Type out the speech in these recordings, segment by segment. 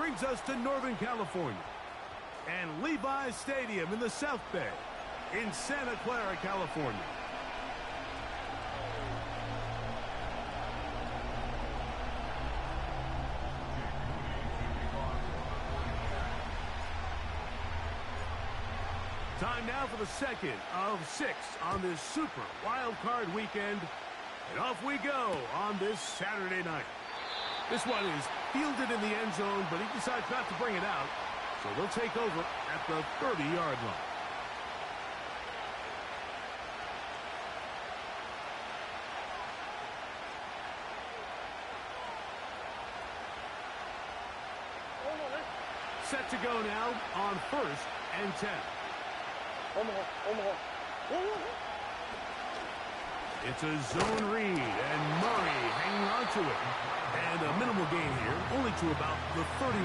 brings us to Northern California and Levi's Stadium in the South Bay in Santa Clara, California. Time now for the second of 6 on this Super Wild Card weekend. And off we go on this Saturday night. This one is fielded in the end zone, but he decides not to bring it out. So they'll take over at the 30-yard line. Set to go now on 1st and 10. It's a zone read, and Murray hanging on to it. And a minimal gain here, only to about the 31.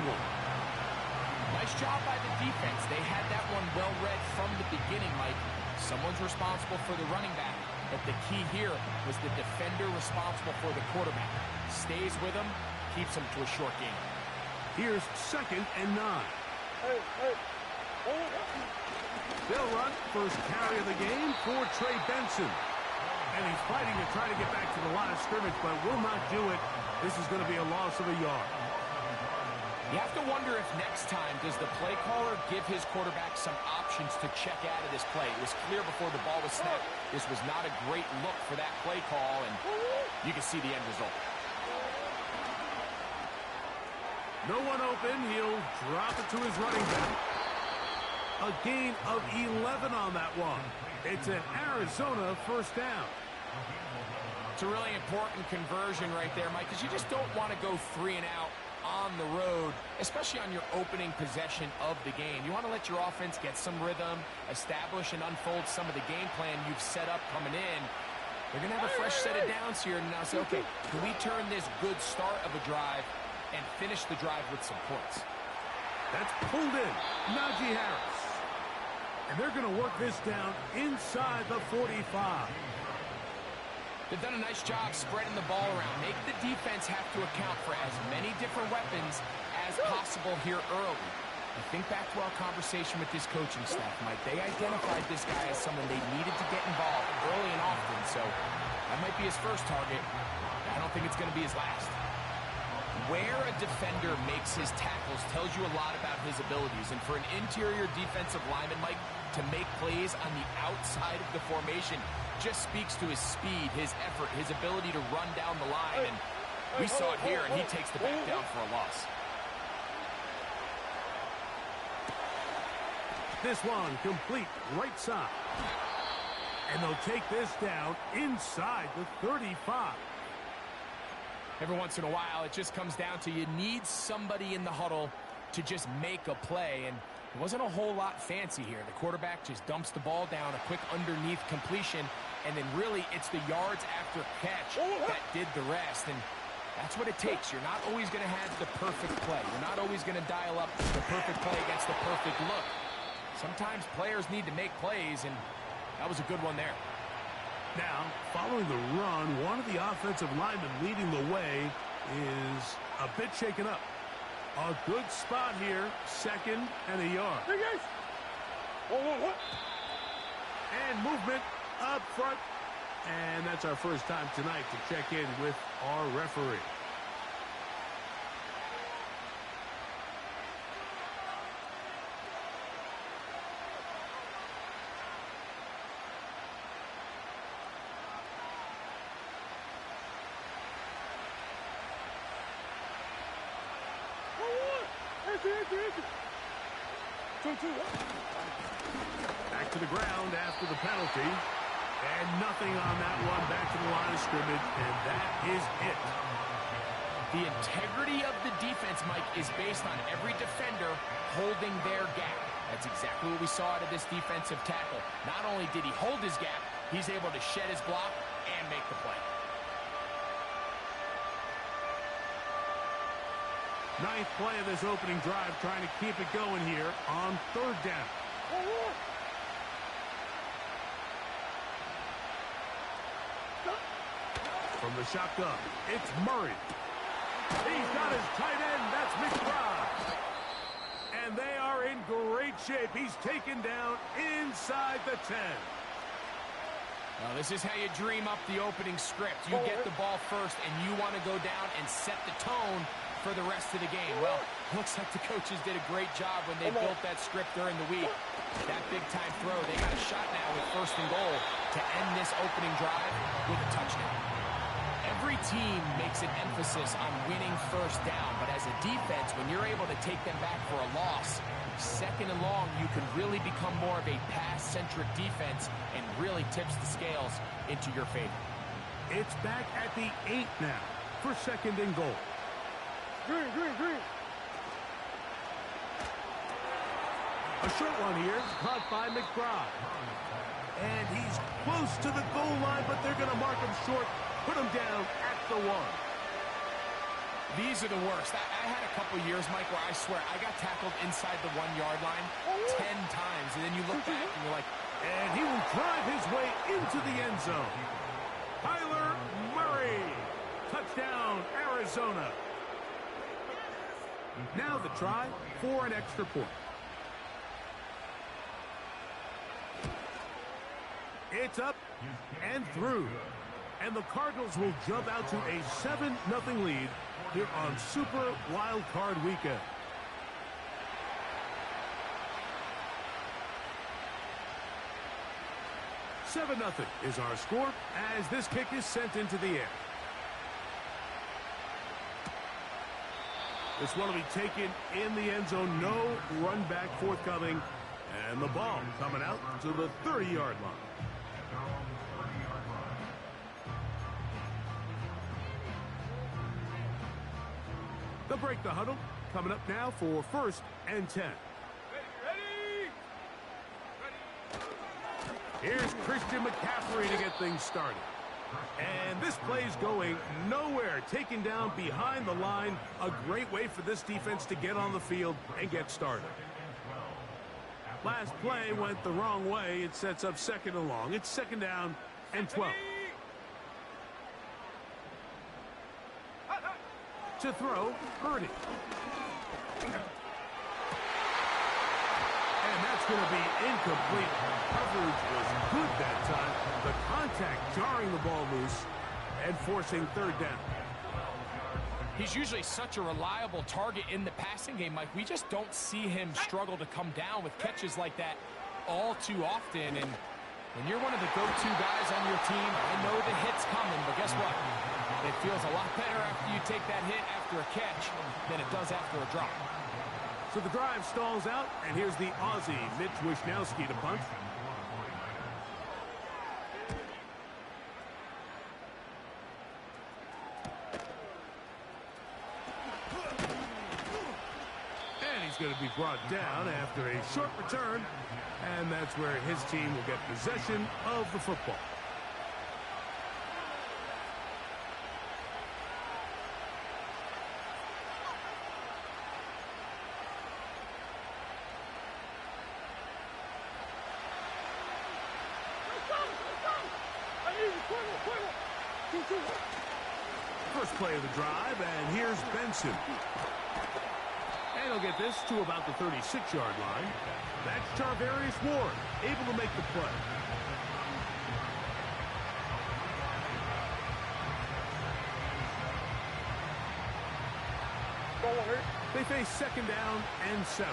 Nice job by the defense. They had that one well read from the beginning, Mike. Someone's responsible for the running back, but the key here was the defender responsible for the quarterback. Stays with him, keeps him to a short gain. Here's 2nd and 9. They'll run first carry of the game for Trey Benson. And he's fighting to try to get back to the line of scrimmage, but will not do it. This is going to be a loss of a yard. You have to wonder if next time does the play caller give his quarterback some options to check out of this play. It was clear before the ball was snapped. This was not a great look for that play call, and you can see the end result. No one open. He'll drop it to his running back. A gain of 11 on that one. It's an Arizona first down. It's a really important conversion right there, Mike, because you just don't want to go 3 and out on the road, especially on your opening possession of the game. You want to let your offense get some rhythm, establish and unfold some of the game plan you've set up coming in. They're going to have a fresh set of downs here and now say, okay, can we turn this good start of a drive and finish the drive with some points? That's pulled in. Najee Harris. And they're going to work this down inside the 45. They've done a nice job spreading the ball around. Make the defense have to account for as many different weapons as possible here early. And think back to our conversation with this coaching staff, Mike. They identified this guy as someone they needed to get involved early and often. So that might be his first target. I don't think it's going to be his last. Where a defender makes his tackles tells you a lot about his abilities. And for an interior defensive lineman, Mike, to make plays on the outside of the formation just speaks to his speed, his effort, his ability to run down the line. And we saw it here, and he takes the back down for a loss. This one complete right side. And they'll take this down inside the 35. Every once in a while, it just comes down to you need somebody in the huddle to just make a play, and it wasn't a whole lot fancy here. The quarterback just dumps the ball down, a quick underneath completion, and then really it's the yards after catch that did the rest, and that's what it takes. You're not always going to have the perfect play. You're not always going to dial up the perfect play against the perfect look. Sometimes players need to make plays, and that was a good one there. Now, following the run, one of the offensive linemen leading the way is a bit shaken up. A good spot here, 2nd and a yard. And movement up front. And that's our first time tonight to check in with our referee. Back to the ground after the penalty. And nothing on that one. Back to the line of scrimmage. And that is it. The integrity of the defense, Mike, is based on every defender holding their gap. That's exactly what we saw out of this defensive tackle. Not only did he hold his gap, he's able to shed his block and make the play. 9th play of this opening drive, trying to keep it going here on 3rd down. From the shotgun, it's Murray. He's got his tight end. That's McBride. shape. He's taken down inside the 10. Well, this is how you dream up the opening script. You get the ball first, and you want to go down and set the tone for the rest of the game. Well, looks like the coaches did a great job when they built that script during the week. That big-time throw, they got a shot now with 1st and goal to end this opening drive with a touchdown. Every team makes an emphasis on winning 1st down, but as a defense, when you're able to take them back for a loss, 2nd and long, you can really become more of a pass-centric defense and really tips the scales into your favor. It's back at the 8 now for 2nd and goal. Green. A short one here, caught by McBride. And he's close to the goal line, but they're going to mark him short, put him down at the 1. These are the worst. I had a couple years, Mike, where I swear I got tackled inside the 1-yard line 10 times, and then you look back and you're like, and he will drive his way into the end zone. Kyler Murray, touchdown, Arizona. Now the try for an extra point. It's up and through. And the Cardinals will jump out to a 7-0 lead here on Super Wild Card Weekend. $7-0 is our score as this kick is sent into the air. This one will be taken in the end zone. No run back forthcoming. And the ball coming out to the 30-yard line. They'll break the huddle. Coming up now for 1st and 10. Ready. Here's Christian McCaffrey to get things started. And this play's going nowhere. Taken down behind the line. A great way for this defense to get on the field and get started. Last play went the wrong way. It sets up 2nd and long. It's 2nd down and 12. To throw, Purdy. And that's going to be incomplete. Coverage was good that time. The contact jarring the ball loose and forcing 3rd down. He's usually such a reliable target in the passing game, Mike. We just don't see him struggle to come down with catches like that all too often. And when you're one of the go-to guys on your team, I know the hit's coming, but guess what? It feels a lot better after you take that hit after a catch than it does after a drop. So the drive stalls out, and here's the Aussie, Mitch Wishnowsky, to punt. And he's going to be brought down after a short return, and that's where his team will get possession of the football. First play of the drive, and here's Benson. And he'll get this to about the 36-yard line. That's Charvarius Ward, able to make the play. They face 2nd down and 7.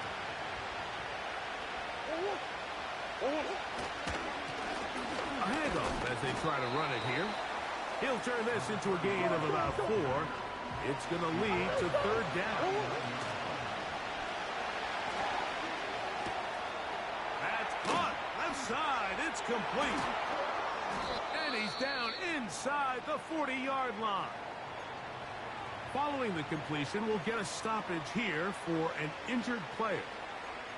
A handoff as they try to run it here. He'll turn this into a gain of about 4. It's going to lead to 3rd down. That's caught. Left side. It's complete. And he's down inside the 40-yard line. Following the completion, we'll get a stoppage here for an injured player.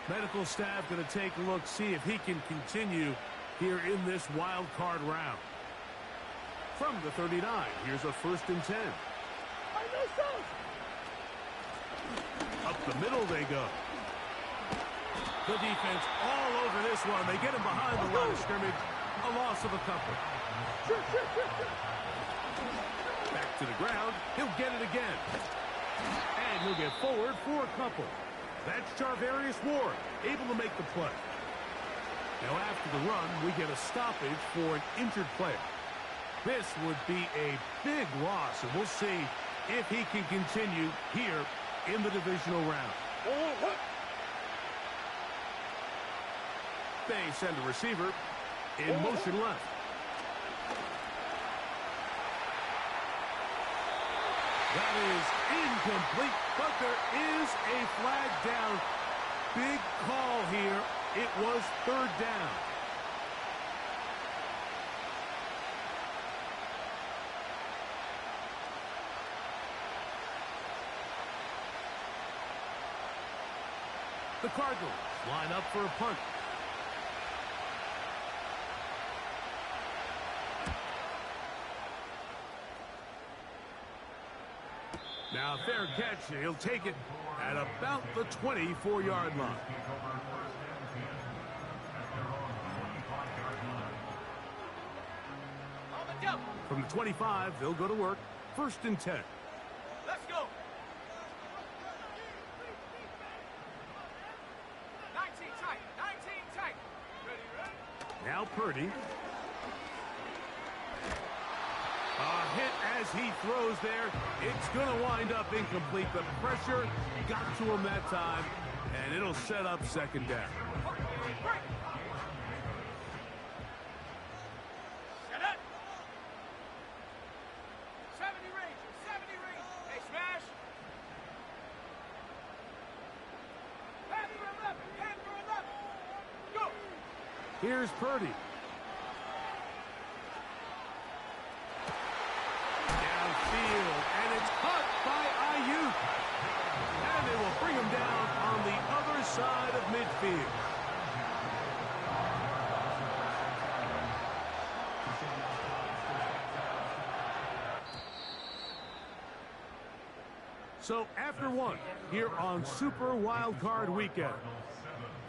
Medical staff going to take a look, see if he can continue here in this wild card round. From the 39, here's a 1st and 10. Up the middle they go. The defense all over this one. They get him behind the line of scrimmage. A loss of a couple. Back to the ground. He'll get it again. And he'll get forward for a couple. That's Charvarius Ward, able to make the play. Now after the run, we get a stoppage for an injured player. This would be a big loss, and we'll see if he can continue here in the divisional round. They send a receiver in motion left. That is incomplete, but there is a flag down. Big call here. It was third down. The Cardinals line up for a punt. Now, fair catch. He'll take it at about the 24-yard line. From the 25, they'll go to work. 1st and 10. Let's go. 19 tight. 19 tight. Ready. Now Purdy. A hit as he throws there. It's going to wind up incomplete. The pressure got to him that time, and it'll set up 2nd down. Set up. 70 range. 70 range. Hey, smash. Head for 11. Head for 11. Go. Here's Purdy. And it's caught by Ayuk. And they will bring him down on the other side of midfield. So after one, here on Super Wild Card Weekend,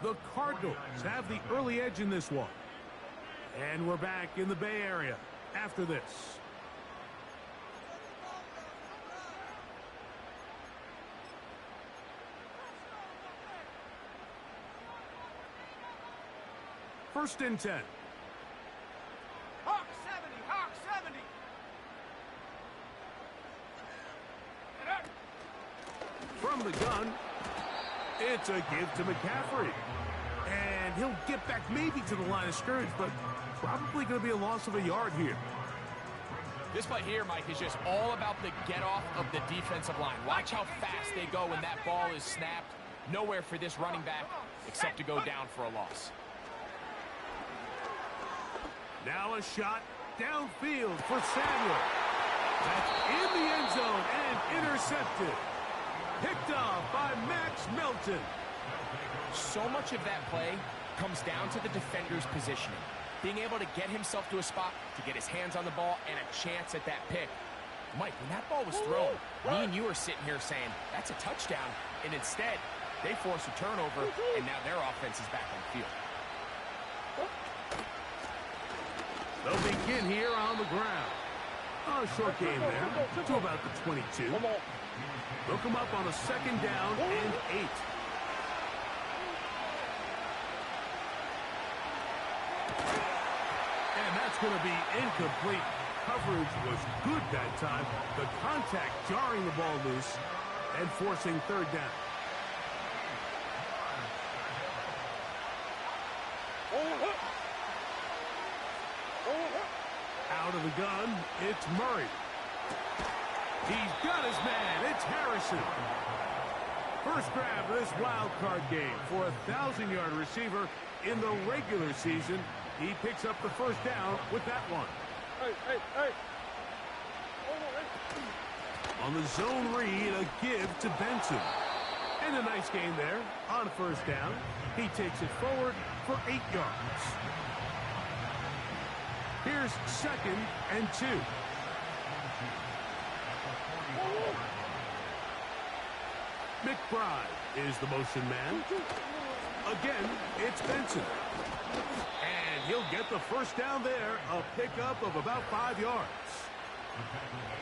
the Cardinals have the early edge in this one. And we're back in the Bay Area after this. First and 10. Hawk 70. Hawk 70. From the gun, it's a give to McCaffrey. And he'll get back maybe to the line of scrimmage, but probably going to be a loss of a yard here. This play here, Mike, is just all about the get-off of the defensive line. Watch how fast they go when that ball is snapped. Nowhere for this running back except to go down for a loss. Now a shot downfield for Samuel. That's in the end zone and intercepted. Picked off by Max Melton. So much of that play comes down to the defender's positioning. Being able to get himself to a spot to get his hands on the ball and a chance at that pick. Mike, when that ball was thrown, me and you are sitting here saying, that's a touchdown. And instead, they force a turnover, and now their offense is back on the field. They'll begin here on the ground. Oh, a short game there to about the 22. They'll come up on a 2nd down and 8. And that's going to be incomplete. Coverage was good that time. The contact jarring the ball loose and forcing 3rd down. Out of the gun, it's Murray. He's got his man. It's Harrison. First grab of this wild card game for a 1,000-yard receiver in the regular season. He picks up the 1st down with that one. Hey. On the zone read, a give to Benson. And a nice gain there on 1st down. He takes it forward for 8 yards. Here's 2nd and 2. McBride is the motion man. Again, it's Benson. And he'll get the 1st down there, a pickup of about 5 yards.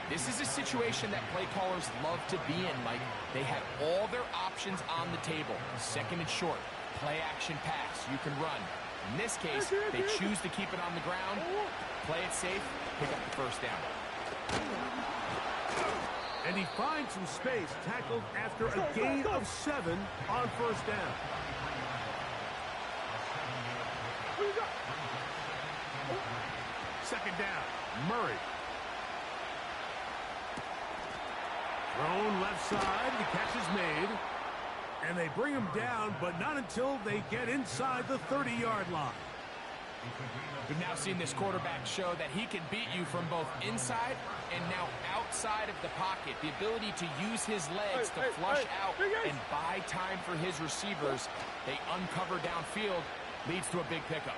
This is a situation that play callers love to be in, Mike. They have all their options on the table. Second and short, play action pass, you can run. In this case, they choose to keep it on the ground, play it safe, pick up the first down. And he finds some space, tackled after a gain of 7 on first down. Second down, Murray. Thrown left side, the catch is made. And they bring him down, but not until they get inside the 30-yard line. We've now seen this quarterback show that he can beat you from both inside and now outside of the pocket. The ability to use his legs to flush out and buy time for his receivers. They uncover downfield, leads to a big pickup.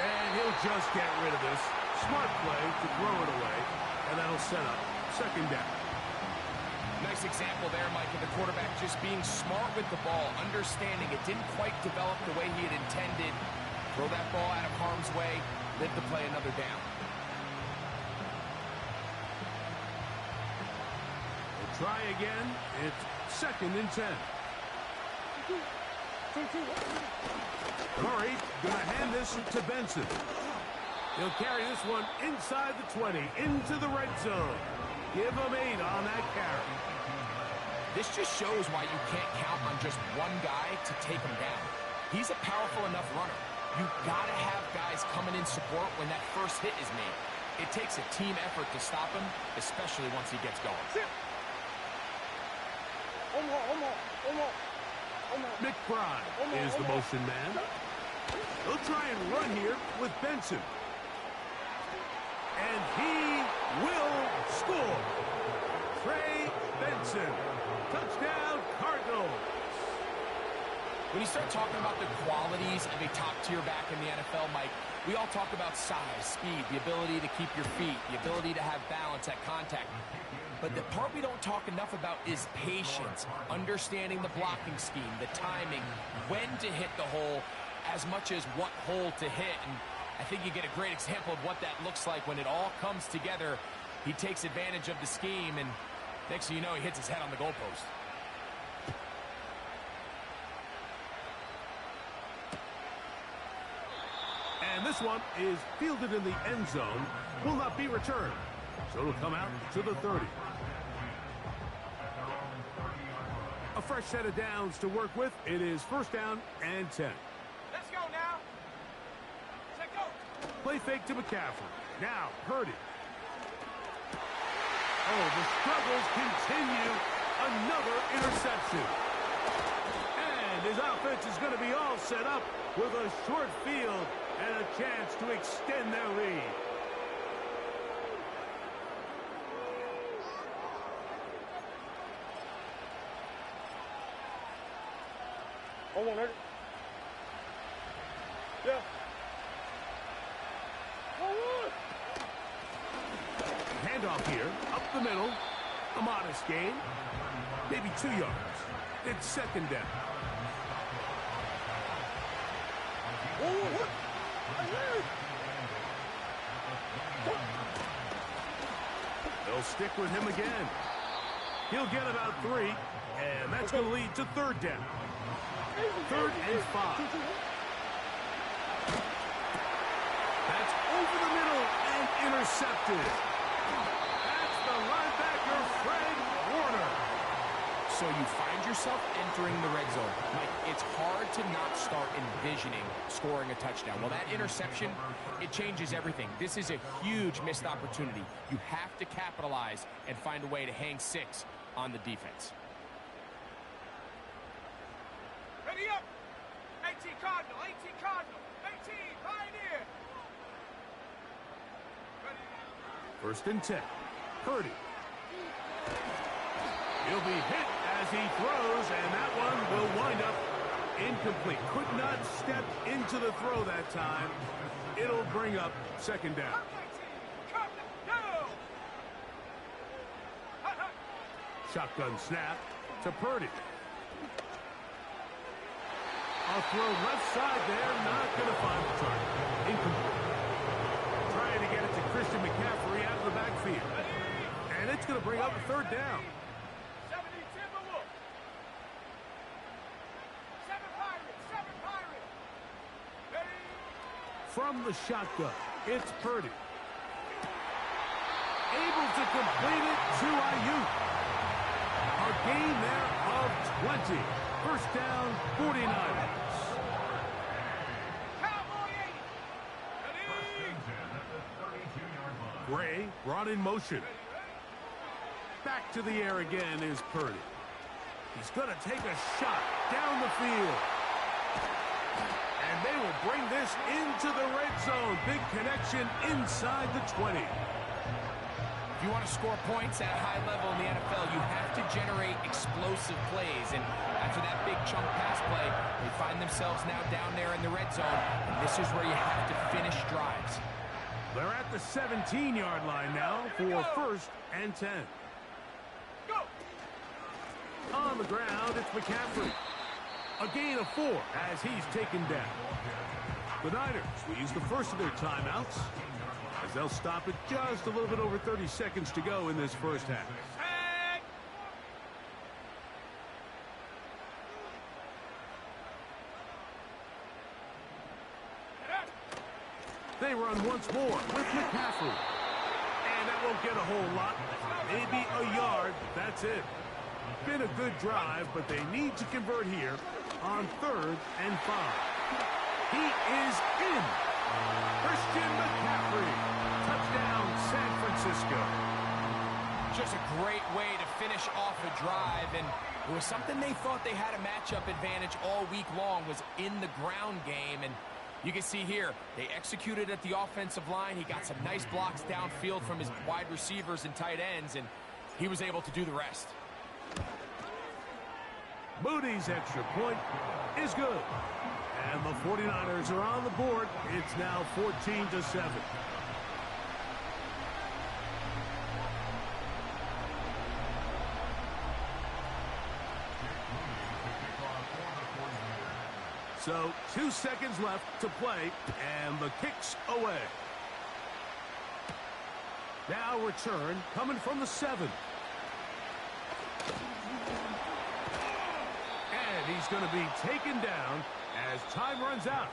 And he'll just get rid of this. Smart play to throw it away, and that'll set up second down. Nice example there, Mike, of the quarterback just being smart with the ball, understanding it didn't quite develop the way he had intended. Throw that ball out of harm's way, live to play another down. We'll try again. It's second and 10. Murray gonna hand this to Benson. He'll carry this one inside the 20, into the red zone. Give him 8 on that carry. This just shows why you can't count on just one guy to take him down. He's a powerful enough runner. You've got to have guys coming in support when that first hit is made. It takes a team effort to stop him, especially once he gets going. McBride is the motion man. He'll try and run here with Benson. And he will score. Trey Benson. Touchdown, Cardinals. When you start talking about the qualities of a top-tier back in the NFL, Mike, we all talk about size, speed, the ability to keep your feet, the ability to have balance at contact. But the part we don't talk enough about is patience, understanding the blocking scheme, the timing, when to hit the hole, as much as what hole to hit. And I think you get a great example of what that looks like when it all comes together. He takes advantage of the scheme, and next thing you know, he hits his head on the goalpost. And this one is fielded in the end zone. Will not be returned. So it'll come out to the 30. A fresh set of downs to work with. It is first down and 10. Let's go now. Let's go. Play fake to McCaffrey. Now, Purdy. Oh, the struggles continue. Another interception. And his offense is going to be all set up with a short field and a chance to extend their lead. Hold on, ready? Yeah. Handoff here, up the middle. A modest gain. Maybe 2 yards. It's second down. They'll stick with him again. He'll get about 3, and that's going to lead to third down. Third and 5. That's over the middle and intercepted. That's the linebacker, Fred Warner. So you find yourself entering the red zone. Mike, it's hard to not start envisioning scoring a touchdown. Well, that interception, it changes everything. This is a huge missed opportunity. You have to capitalize and find a way to hang 6 on the defense. Ready up. 18 Cardinal, 18 Cardinal, 18 Pioneer. Ready. First and 10. Purdy. He'll be hit as he throws, and that one will wind up incomplete. Could not step into the throw that time. It'll bring up second down. Shotgun snap to Purdy. A throw left side there, not going to find the target. Incomplete. Trying to get it Christian McCaffrey out of the backfield. And it's going to bring up a third down. 70 Timberwolves. 7 Pirates. 7 Pirates. Ready. From the shotgun, it's Purdy. Able to complete it to Ayuk. A gain there of 20. First down, 49ers. Cowboy 80. Ready. Gray brought in motion. Back to the air again is Purdy. He's going to take a shot down the field. And they will bring this into the red zone. Big connection inside the 20. If you want to score points at a high level in the NFL, you have to generate explosive plays. And after that big chunk pass play, they find themselves now down there in the red zone. And this is where you have to finish drives. They're at the 17-yard line now for first and 10. Go. On the ground, it's McCaffrey. A gain of 4 as he's taken down. The Niners will use the first of their timeouts as they'll stop it just a little bit over 30 seconds to go in this first half. Set. Get up. They run once more with McCaffrey. And that won't get a whole lot. Maybe a yard. That's it. Been a good drive, but they need to convert here on 3rd and 5. He is in. Christian McCaffrey. Touchdown, San Francisco. Just a great way to finish off a drive, and it was something they thought they had a matchup advantage all week long, was in the ground game. And you can see here, they executed at the offensive line. He got some nice blocks downfield from his wide receivers and tight ends, and he was able to do the rest. Moody's extra point is good. And the 49ers are on the board. It's now 14-7. So 2 seconds left to play, and the kick's away. Now return coming from the 7. And he's going to be taken down as time runs out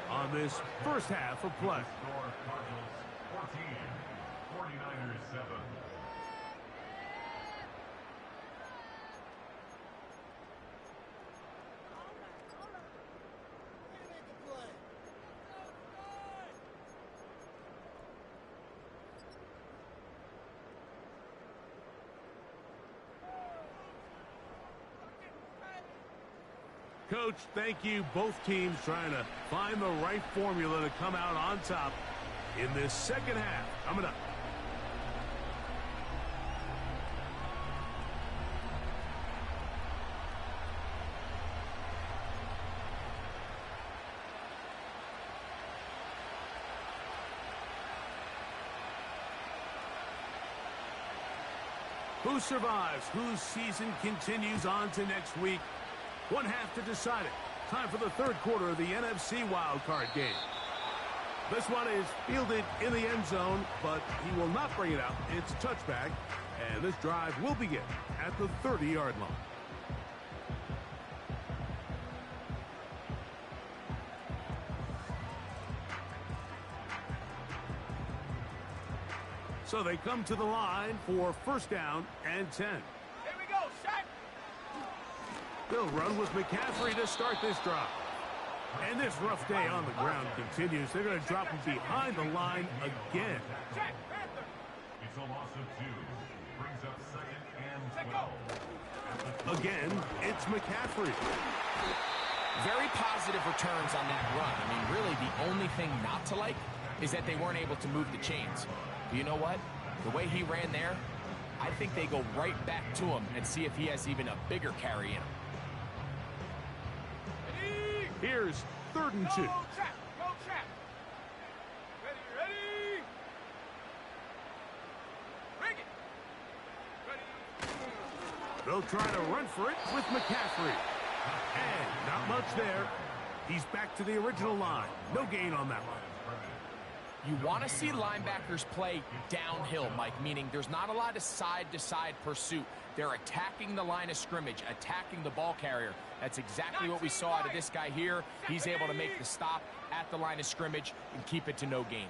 on this first half of play. 14, 49ers 7. Coach, thank you. Both teams trying to find the right formula to come out on top in this second half. Coming up. Who survives? Whose season continues on to next week? One half to decide it. Time for the third quarter of the NFC wildcard game. This one is fielded in the end zone, but he will not bring it out. It's a touchback, and this drive will begin at the 30-yard line. So they come to the line for first down and 10. Here we go. Set. They'll run with McCaffrey to start this drive. And this rough day on the ground continues. They're going to drop him behind the line again. Check. Panther. It's a loss of 2. Brings up 2nd and 12. Again, it's McCaffrey. Very positive returns on that run. I mean, really, the only thing not to like is that they weren't able to move the chains. But you know what? The way he ran there, I think they go right back to him and see if he has even a bigger carry in him. Ready. Here's 3rd and 2. Go trap. Go trap. Ready. Ready. Bring it. Ready. They'll try to run for it with McCaffrey. And not much there. He's back to the original line. No gain on that one. You want to see linebackers play downhill, Mike, meaning there's not a lot of side-to-side pursuit. They're attacking the line of scrimmage, attacking the ball carrier. That's exactly what we saw out of this guy here. He's able to make the stop at the line of scrimmage and keep it to no gain.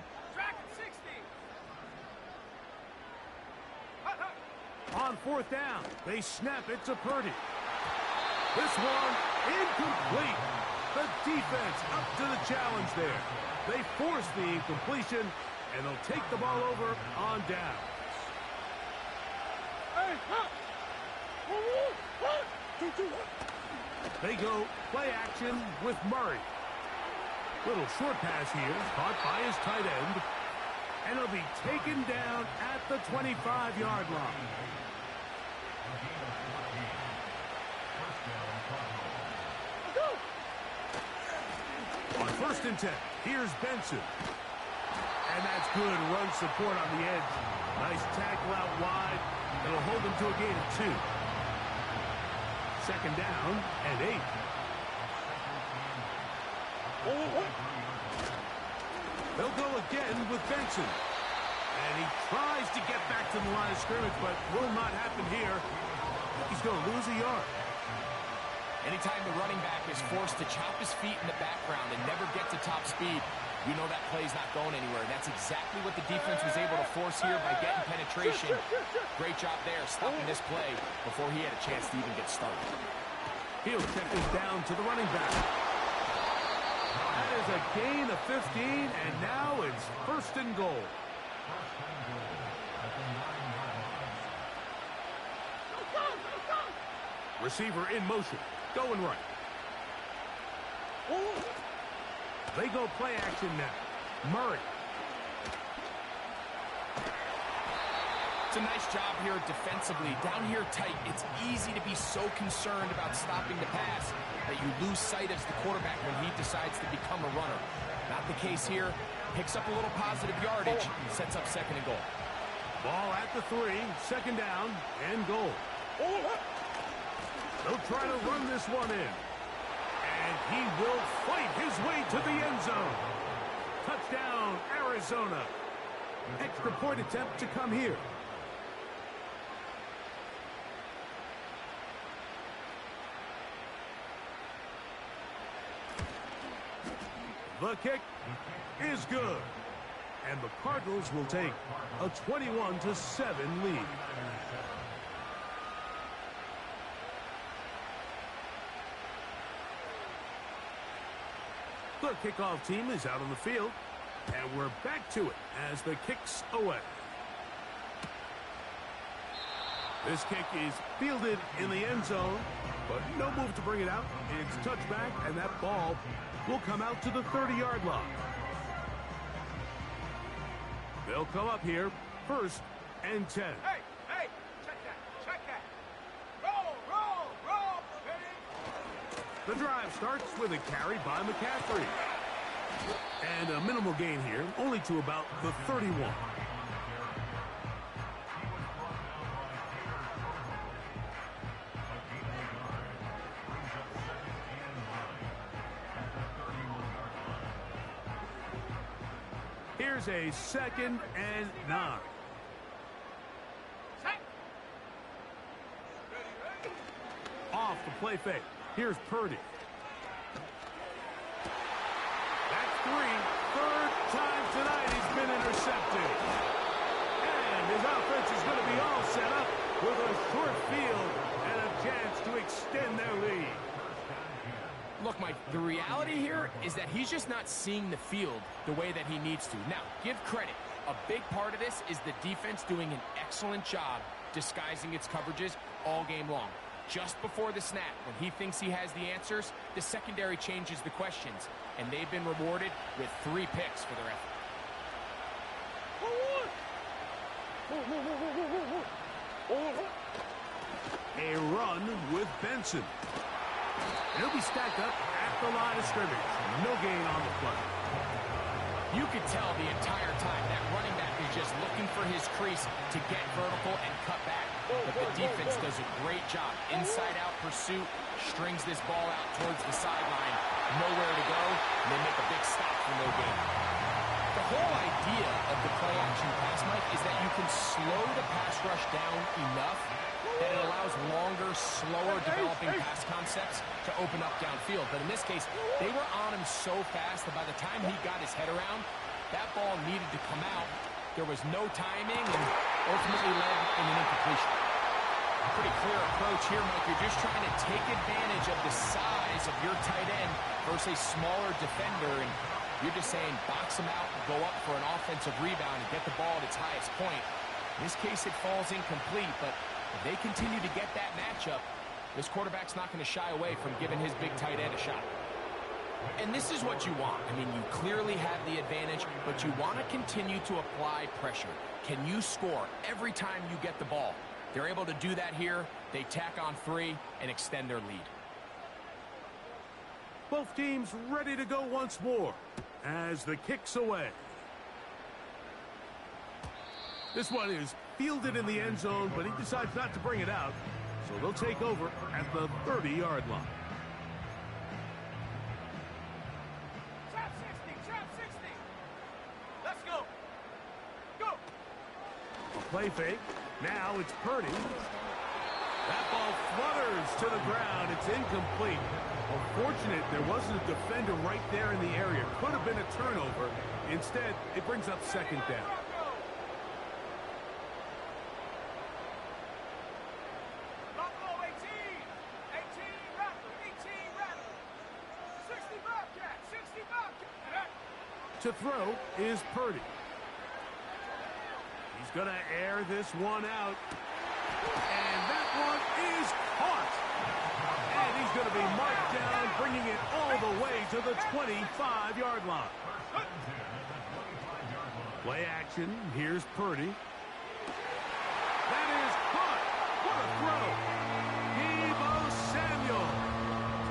On fourth down, they snap it to Purdy. This one incomplete. The defense up to the challenge there. They force the incompletion, and they'll take the ball over on down. They go play action with Murray. Little short pass here, caught by his tight end. And he'll be taken down at the 25-yard line. On 1st and 10, here's Benson. And that's good run support on the edge. Nice tackle out wide. It'll hold them to a gain of 2. 2nd down and 8. They'll go again with Benson. And he tries to get back to the line of scrimmage, but will not happen here. He's going to lose a yard. Anytime the running back is forced to chop his feet in the background and never get to top speed, you know that play's not going anywhere. That's exactly what the defense was able to force here by getting penetration. Great job there, stopping this play before he had a chance to even get started. He'll check this down to the running back. That is a gain of 15, and now it's 1st and goal. Receiver in motion, going right. They go play action now. Murray. It's a nice job here defensively. Down here tight, it's easy to be so concerned about stopping the pass that you lose sight as the quarterback when he decides to become a runner. Not the case here. Picks up a little positive yardage, sets up 2nd and goal. Ball at the 3, 2nd down and goal. They'll try to run this one in. And he will fight his way to the end zone. Touchdown, Arizona. Extra point attempt to come here. The kick is good. And the Cardinals will take a 21-7 lead. The kickoff team is out on the field, and we're back to it as the kick's away. This kick is fielded in the end zone, but no move to bring it out. It's touchback, and that ball will come out to the 30-yard line. They'll come up here, 1st and 10. Hey, check that. Roll, baby. The drive starts with a carry by McCaffrey. And a minimal gain here, only to about the 31. Here's a 2nd and 9. Off the play fake. Here's Purdy. That's 3. 3rd time tonight he's been intercepted. And his offense is going to be all set up with a short field and a chance to extend their lead. Look, Mike, the reality here is that he's just not seeing the field the way that he needs to. Now, give credit. A big part of this is the defense doing an excellent job disguising its coverages all game long. Just before the snap, when he thinks he has the answers, the secondary changes the questions, and they've been rewarded with 3 picks for their effort. A run with Benson. He'll be stacked up at the line of scrimmage. No gain on the play. You could tell the entire time that running back is just looking for his crease to get vertical and cut back. But the defense does a great job. Inside-out pursuit, strings this ball out towards the sideline. Nowhere to go, and they make a big stop for no gain. The whole idea of the play-action pass, Mike, is that you can slow the pass rush down enough that it allows longer, slower developing pass concepts to open up downfield. But in this case, they were on him so fast that by the time he got his head around, that ball needed to come out. There was no timing and ultimately led in an incompletion. A pretty clear approach here, Mike. You're just trying to take advantage of the size of your tight end versus a smaller defender, and you're just saying box him out, go up for an offensive rebound, and get the ball at its highest point. In this case, it falls incomplete, but if they continue to get that matchup, this quarterback's not going to shy away from giving his big tight end a shot. And this is what you want. I mean, you clearly have the advantage, but you want to continue to apply pressure. Can you score every time you get the ball? They're able to do that here. They tack on 3 and extend their lead. Both teams ready to go once more as the kick's away. This one is fielded in the end zone, but he decides not to bring it out. So they'll take over at the 30-yard line. Trap 60, trap 60. Let's go. Go. A play fake. Now it's Purdy. That ball flutters to the ground. It's incomplete. Unfortunate there wasn't a defender right there in the area. Could have been a turnover. Instead, it brings up second down. Buffalo 18. 18 Rattler. 18 Rattler. 60 Bobcat. 60 Bobcat. To throw is Purdy. He's going to air this one out. And that one is caught. And he's going to be marked down, bringing it all the way to the 25-yard line. Play action. Here's Purdy. That is caught. What a throw. Deebo Samuel.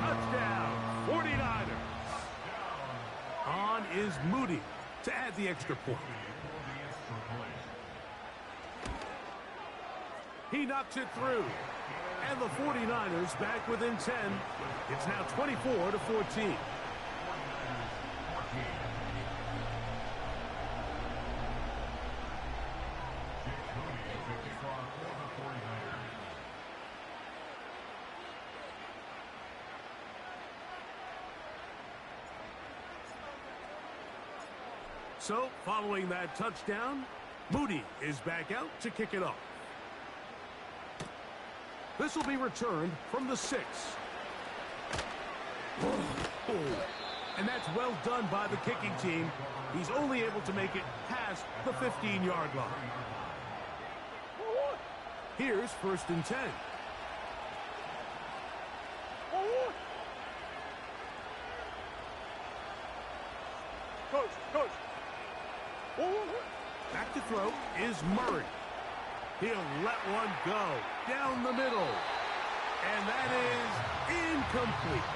Touchdown, 49ers. On is Moody to add the extra point. He knocks it through. And the 49ers back within 10. It's now 24-14. So, following that touchdown, Moody is back out to kick it off. This will be returned from the 6. And that's well done by the kicking team. He's only able to make it past the 15-yard line. Here's 1st and 10. Coach. Back to throw is Murray. He'll let one go down the middle. And that is incomplete.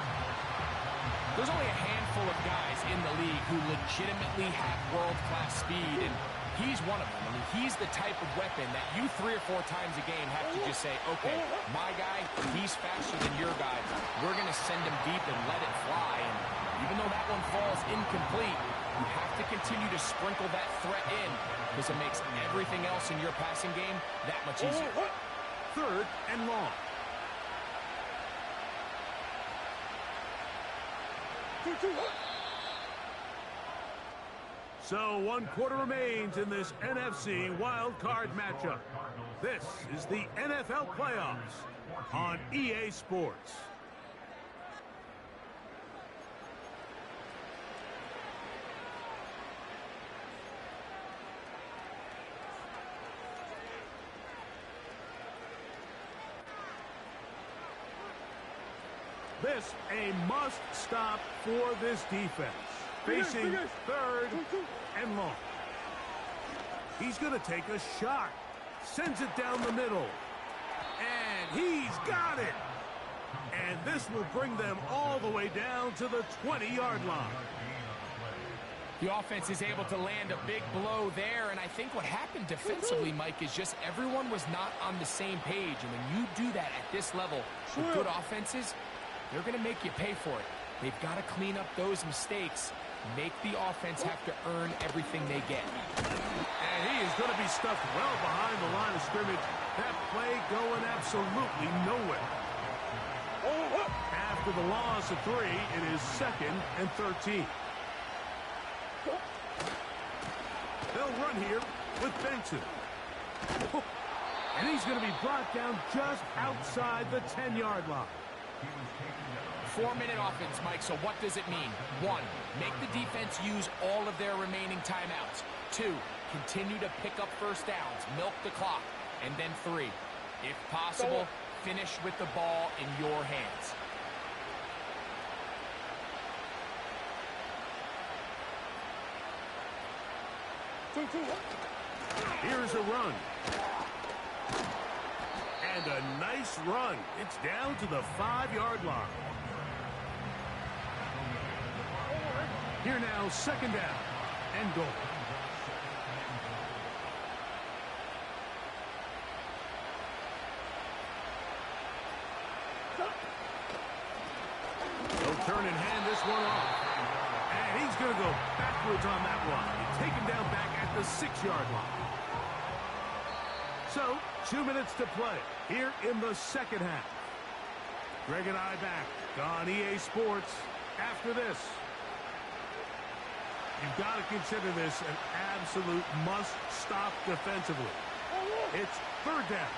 There's only a handful of guys in the league who legitimately have world-class speed, and he's one of them. I mean, he's the type of weapon that you 3 or 4 times a game have to just say, okay, my guy, he's faster than your guy. We're going to send him deep and let it fly. And even though that one falls incomplete, you have to continue to sprinkle that threat in because it makes everything else in your passing game that much easier. 3rd and long. So 1 quarter remains in this NFC wild card matchup. This is the NFL playoffs on EA Sports. This a must-stop for this defense. Facing 3rd and long. He's going to take a shot. Sends it down the middle. And he's got it. And this will bring them all the way down to the 20-yard line. The offense is able to land a big blow there, and I think what happened defensively, Mike, is just everyone was not on the same page. And when you do that at this level with good offenses, they're going to make you pay for it. They've got to clean up those mistakes Make the offense have to earn everything they get. And he is going to be stuffed well behind the line of scrimmage. That play going absolutely nowhere. After the loss of 3, it is 2nd and 13. They'll run here with Benson. And he's going to be brought down just outside the 10-yard line. 4-minute offense, Mike, so what does it mean? 1, make the defense use all of their remaining timeouts. 2, continue to pick up first downs, milk the clock. And then 3, if possible, finish with the ball in your hands. Here's a run. And a nice run. It's down to the 5-yard line. Here now, 2nd down and goal. They'll turn and hand this one off. And he's going to go backwards on that one. Taken down back at the 6-yard line. So, 2 minutes to play here in the 2nd half. Greg and I back on EA Sports after this. You've got to consider this an absolute must-stop defensively. It's 3rd down.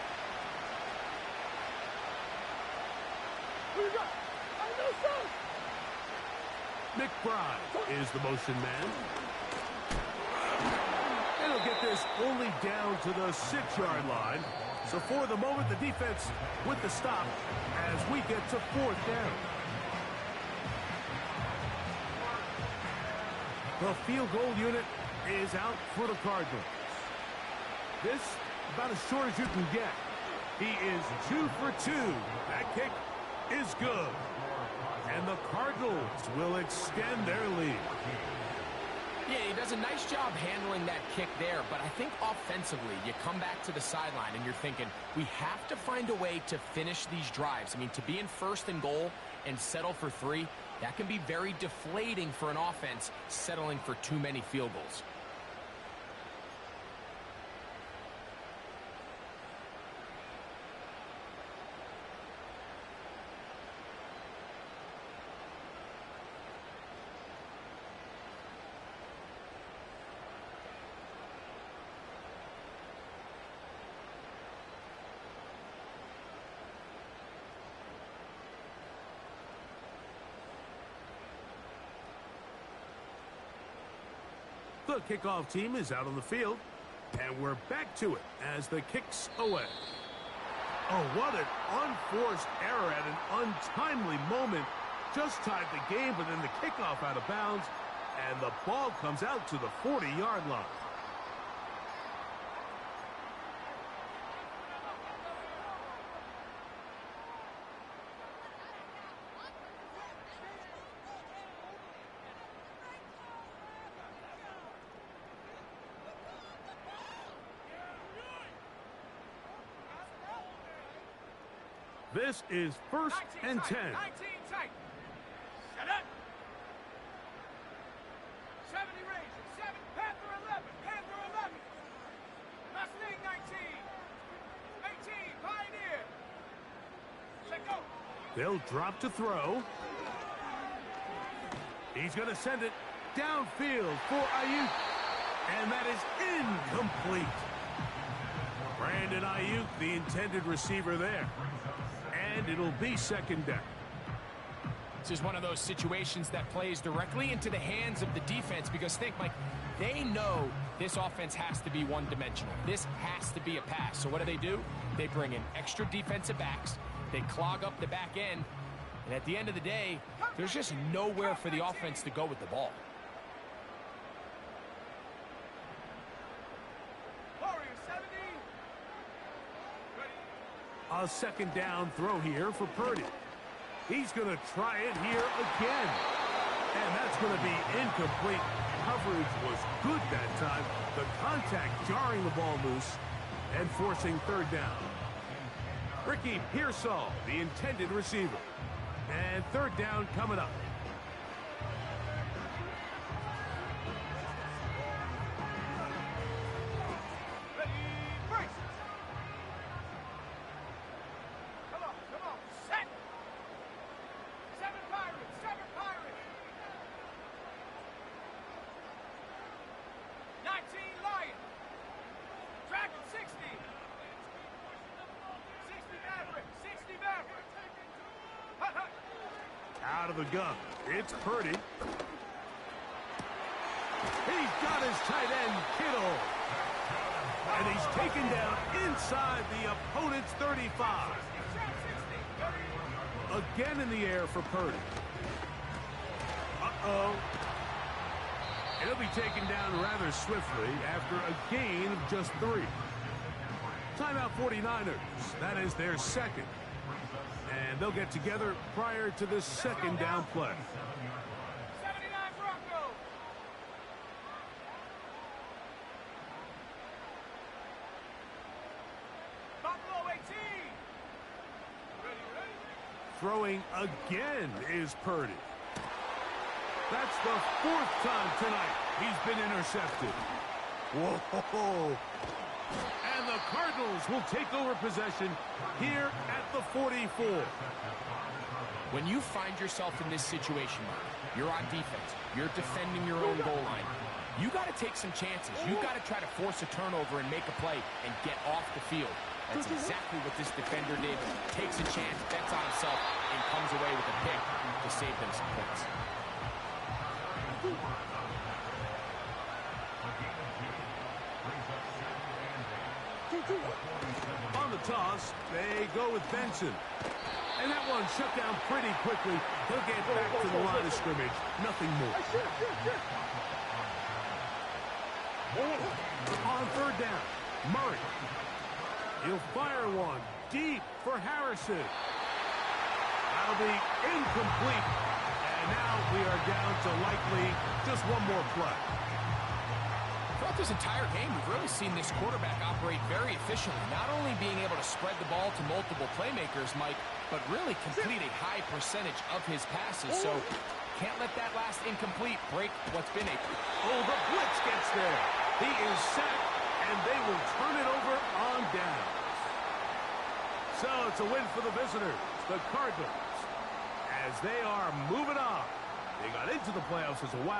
McBride is the motion man. And he'll get this only down to the 6-yard line. So for the moment, the defense with the stop as we get to 4th down. The field goal unit is out for the Cardinals. This about as short as you can get. He is 2 for 2. That kick is good. And the Cardinals will extend their lead. Yeah, he does a nice job handling that kick there, but I think offensively, you come back to the sideline and you're thinking, we have to find a way to finish these drives. I mean, to be in 1st and goal and settle for 3, that can be very deflating for an offense settling for too many field goals. The kickoff team is out on the field, and we're back to it as the kick's away. Oh, what an unforced error at an untimely moment. Just tied the game, but then the kickoff out of bounds, and the ball comes out to the 40-yard line. This is 1st and 10. 19 tight. Set up. 70 Ranger, 7, Panther 11, Panther 11. Mustang 19. 18, Pioneer. Set go. They'll drop to throw. He's going to send it downfield for Ayuk. And that is incomplete. Brandon Ayuk, the intended receiver there. And it'll be 2nd down. This is one of those situations that plays directly into the hands of the defense because think, Mike, they know this offense has to be one-dimensional. This has to be a pass. So what do? They bring in extra defensive backs. They clog up the back end. And at the end of the day, there's just nowhere for the offense to go with the ball. A 2nd down throw here for Purdy. He's going to try it here again. And that's going to be incomplete. Coverage was good that time. The contact jarring the ball loose and forcing 3rd down. Ricky Pearsall, the intended receiver. And 3rd down coming up. Out of the gun, it's Purdy. He's got his tight end, Kittle. And he's taken down inside the opponent's 35. Again in the air for Purdy. Uh-oh. And he'll be taken down rather swiftly after a gain of just 3. Timeout 49ers. That is their second. And they'll get together prior to this second down play. 79 Broncos. Buffalo 18. Ready. Throwing again is Purdy. That's the 4th time tonight he's been intercepted. Whoa. And the Cardinals will take over possession here at the 44. When you find yourself in this situation, you're on defense, you're defending your own goal line, you got to take some chances. You got to try to force a turnover and make a play and get off the field. That's exactly what this defender did. Takes a chance, bets on himself, and comes away with a pick to save them some points. On the toss, they go with Benson. And that one shut down pretty quickly. He'll get back to the line of scrimmage. Nothing more. On 3rd down, Murray. He'll fire one deep for Harrison. That'll be incomplete. And now we are down to likely just one more play. Throughout this entire game, we've really seen this quarterback operate very efficiently, not only being able to spread the ball to multiple playmakers, Mike, but really complete a high percentage of his passes. So can't let that last incomplete break what's been a... Oh, the blitz gets there. He is sacked, and they will turn it over on downs. So it's a win for the visitors, the Cardinals, as they are moving on. They got into the playoffs as a wild